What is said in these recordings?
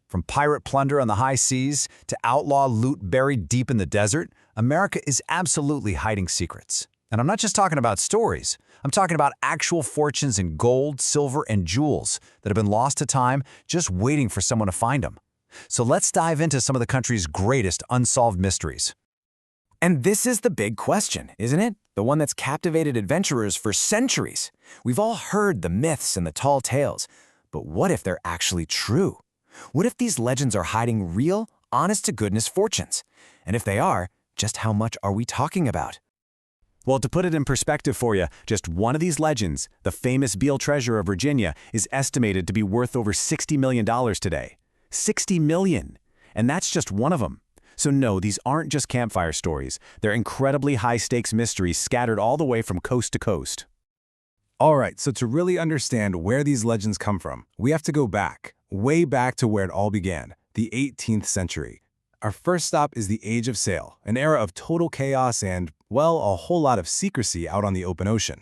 From pirate plunder on the high seas to outlaw loot buried deep in the desert, America is absolutely hiding secrets. And I'm not just talking about stories. I'm talking about actual fortunes in gold, silver, and jewels that have been lost to time, just waiting for someone to find them. So let's dive into some of the country's greatest unsolved mysteries. And this is the big question, isn't it? The one that's captivated adventurers for centuries. We've all heard the myths and the tall tales, but what if they're actually true? What if these legends are hiding real, honest-to-goodness fortunes? And if they are, just how much are we talking about? Well, to put it in perspective for you, just one of these legends, the famous Beale treasure of Virginia, is estimated to be worth over $60 million today. $60 million! And that's just one of them. So no, these aren't just campfire stories. They're incredibly high-stakes mysteries scattered all the way from coast to coast. All right, so to really understand where these legends come from, we have to go back, way back to where it all began, the 18th century. Our first stop is the Age of Sail, an era of total chaos and, well, a whole lot of secrecy out on the open ocean.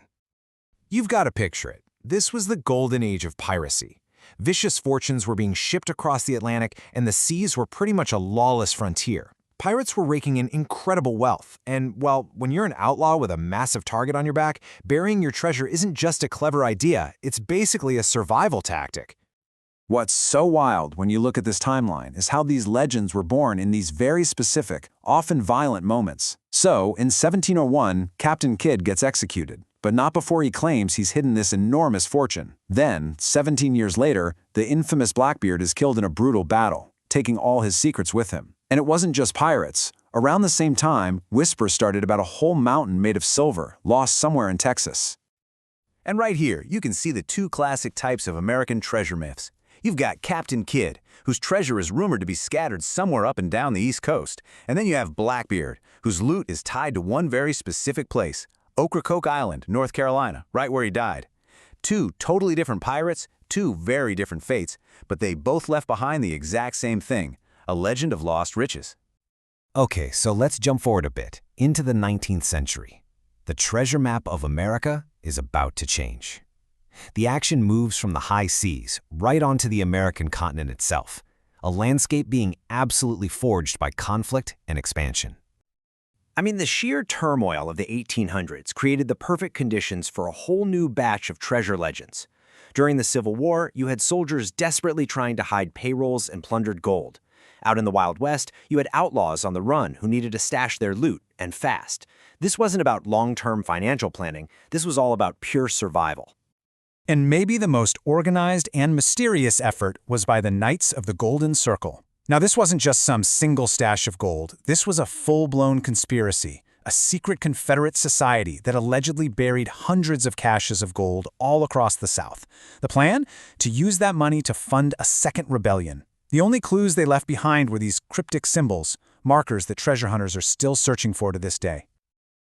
You've got to picture it. This was the golden age of piracy. Vicious fortunes were being shipped across the Atlantic, and the seas were pretty much a lawless frontier. Pirates were raking in incredible wealth, and, well, when you're an outlaw with a massive target on your back, burying your treasure isn't just a clever idea, it's basically a survival tactic. What's so wild when you look at this timeline is how these legends were born in these very specific, often violent moments. So, in 1701, Captain Kidd gets executed, but not before he claims he's hidden this enormous fortune. Then, 17 years later, the infamous Blackbeard is killed in a brutal battle, taking all his secrets with him. And it wasn't just pirates. Around the same time, whispers started about a whole mountain made of silver, lost somewhere in Texas. And right here, you can see the two classic types of American treasure myths. You've got Captain Kidd, whose treasure is rumored to be scattered somewhere up and down the East Coast. And then you have Blackbeard, whose loot is tied to one very specific place, Ocracoke Island, North Carolina, right where he died. Two totally different pirates, two very different fates, but they both left behind the exact same thing, a legend of lost riches. Okay, so let's jump forward a bit, into the 19th century. The treasure map of America is about to change. The action moves from the high seas right onto the American continent itself, a landscape being absolutely forged by conflict and expansion. I mean, the sheer turmoil of the 1800s created the perfect conditions for a whole new batch of treasure legends. During the Civil War, you had soldiers desperately trying to hide payrolls and plundered gold. Out in the Wild West, you had outlaws on the run who needed to stash their loot, and fast. This wasn't about long-term financial planning, this was all about pure survival. And maybe the most organized and mysterious effort was by the Knights of the Golden Circle. Now, this wasn't just some single stash of gold. This was a full-blown conspiracy, a secret Confederate society that allegedly buried hundreds of caches of gold all across the South. The plan? To use that money to fund a second rebellion. The only clues they left behind were these cryptic symbols, markers that treasure hunters are still searching for to this day.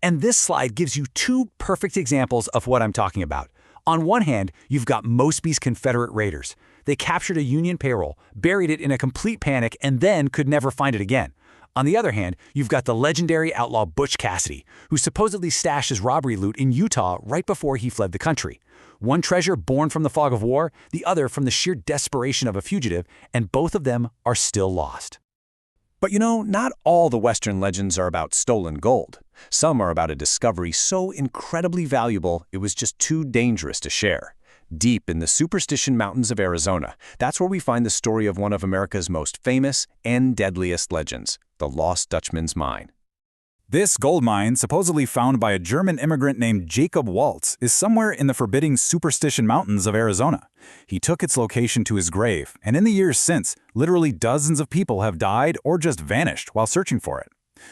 And this slide gives you two perfect examples of what I'm talking about. On one hand, you've got Mosby's Confederate raiders. They captured a Union payroll, buried it in a complete panic, and then could never find it again. On the other hand, you've got the legendary outlaw Butch Cassidy, who supposedly stashed his robbery loot in Utah right before he fled the country. One treasure born from the fog of war, the other from the sheer desperation of a fugitive, and both of them are still lost. But not all the Western legends are about stolen gold. Some are about a discovery so incredibly valuable it was just too dangerous to share. Deep in the Superstition Mountains of Arizona, that's where we find the story of one of America's most famous and deadliest legends, the Lost Dutchman's Mine. This gold mine, supposedly found by a German immigrant named Jacob Waltz, is somewhere in the forbidding Superstition Mountains of Arizona. He took its location to his grave, and in the years since, literally dozens of people have died or just vanished while searching for it.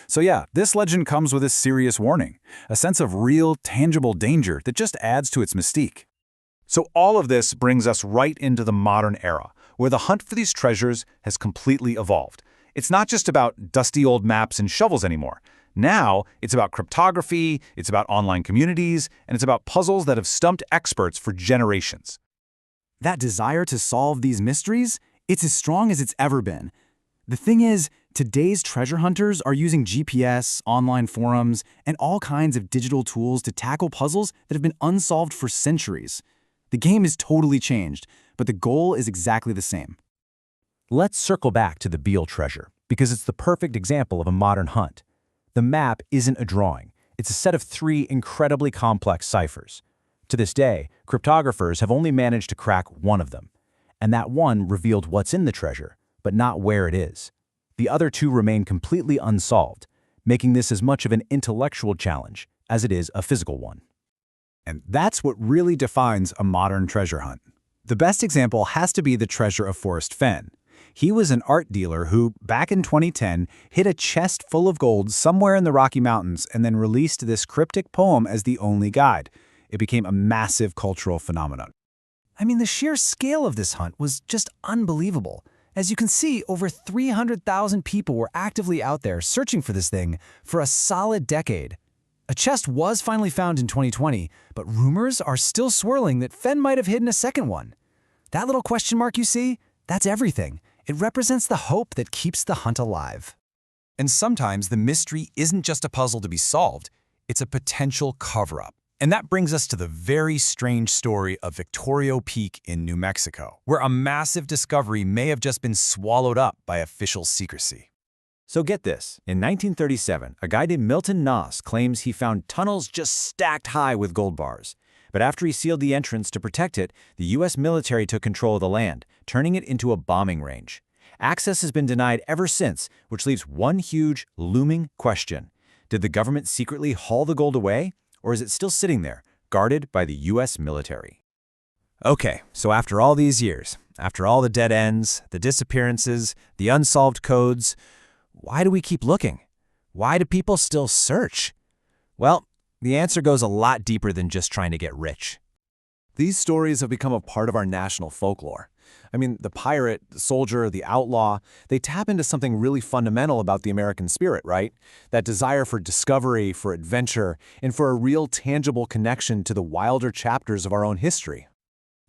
So yeah, this legend comes with a serious warning, a sense of real, tangible danger that just adds to its mystique. So all of this brings us right into the modern era, where the hunt for these treasures has completely evolved. It's not just about dusty old maps and shovels anymore. Now, it's about cryptography, it's about online communities, and it's about puzzles that have stumped experts for generations. That desire to solve these mysteries, it's as strong as it's ever been. The thing is, today's treasure hunters are using GPS, online forums, and all kinds of digital tools to tackle puzzles that have been unsolved for centuries. The game has totally changed, but the goal is exactly the same. Let's circle back to the Beale treasure, because it's the perfect example of a modern hunt. The map isn't a drawing. It's a set of 3 incredibly complex ciphers. To this day, cryptographers have only managed to crack one of them, and that one revealed what's in the treasure, but not where it is. The other 2 remain completely unsolved, making this as much of an intellectual challenge as it is a physical one. And that's what really defines a modern treasure hunt. The best example has to be the treasure of Forrest Fenn. He was an art dealer who, back in 2010, hid a chest full of gold somewhere in the Rocky Mountains and then released this cryptic poem as the only guide. It became a massive cultural phenomenon. I mean, the sheer scale of this hunt was just unbelievable. As you can see, over 300,000 people were actively out there searching for this thing for a solid decade. A chest was finally found in 2020, but rumors are still swirling that Fenn might have hidden a second one. That little question mark you see, that's everything. It represents the hope that keeps the hunt alive. And sometimes the mystery isn't just a puzzle to be solved, it's a potential cover-up. And that brings us to the very strange story of Victorio Peak in New Mexico, where a massive discovery may have just been swallowed up by official secrecy. So get this, in 1937, a guy named Milton Noss claims he found tunnels just stacked high with gold bars. But after he sealed the entrance to protect it, the U.S. military took control of the land, turning it into a bombing range. Access has been denied ever since, which leaves one huge, looming question. Did the government secretly haul the gold away, or is it still sitting there, guarded by the U.S. military? Okay, so after all these years, after all the dead ends, the disappearances, the unsolved codes, why do we keep looking? Why do people still search? Well, the answer goes a lot deeper than just trying to get rich. These stories have become a part of our national folklore. I mean, the pirate, the soldier, the outlaw, they tap into something really fundamental about the American spirit, right? That desire for discovery, for adventure, and for a real tangible connection to the wilder chapters of our own history.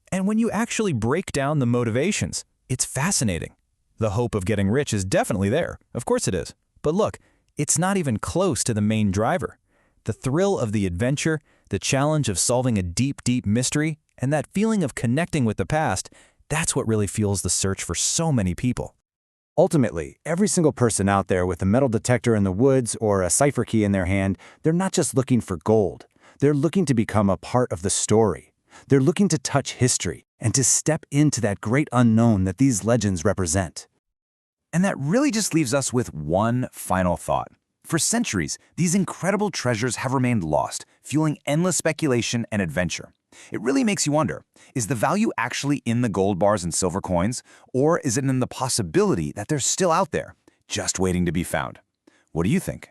And when you actually break down the motivations, it's fascinating. The hope of getting rich is definitely there. Of course it is. But look, it's not even close to the main driver. The thrill of the adventure, the challenge of solving a deep, deep mystery, and that feeling of connecting with the past, that's what really fuels the search for so many people. Ultimately, every single person out there with a metal detector in the woods or a cipher key in their hand, they're not just looking for gold. They're looking to become a part of the story. They're looking to touch history and to step into that great unknown that these legends represent. And that really just leaves us with one final thought. For centuries, these incredible treasures have remained lost, fueling endless speculation and adventure. It really makes you wonder, is the value actually in the gold bars and silver coins, or is it in the possibility that they're still out there, just waiting to be found? What do you think?